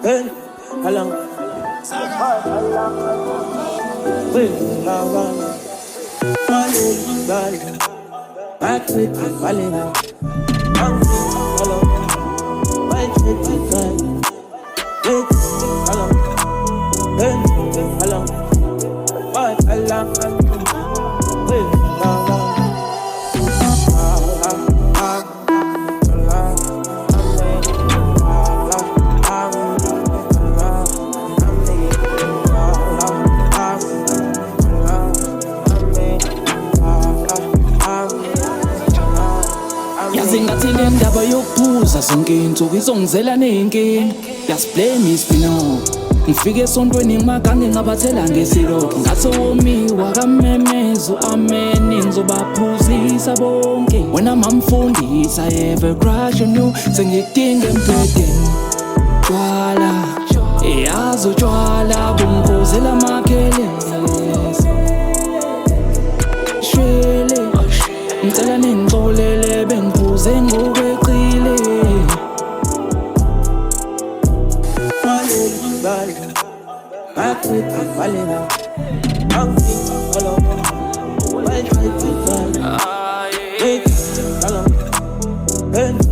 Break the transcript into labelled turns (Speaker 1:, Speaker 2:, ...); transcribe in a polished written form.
Speaker 1: Hey, along. Hey, along. Back with the valley now. I'm along. Right with the valley. Wait, along. Hey, along. But along. Hey, along.
Speaker 2: Yazingathi le ndaba yokuphuza zonke insuku izongizela ney'nkinga. Yasiblame isipino ngifike esontweni ngimagange ngabathela ngesilokhu ngathi womiwa kamemezo ameni ngizobaphuzisa bonke. Wena mamfundisa ever crush on you sengikudinga empedeni. Tshwala yazi utshwala bungiphuzela amakhelesi. Shwele ngicela ningixolele bengiphuze ngokweqile.
Speaker 1: Back with the valley now. I'm along. Right with the valley. Wait, along.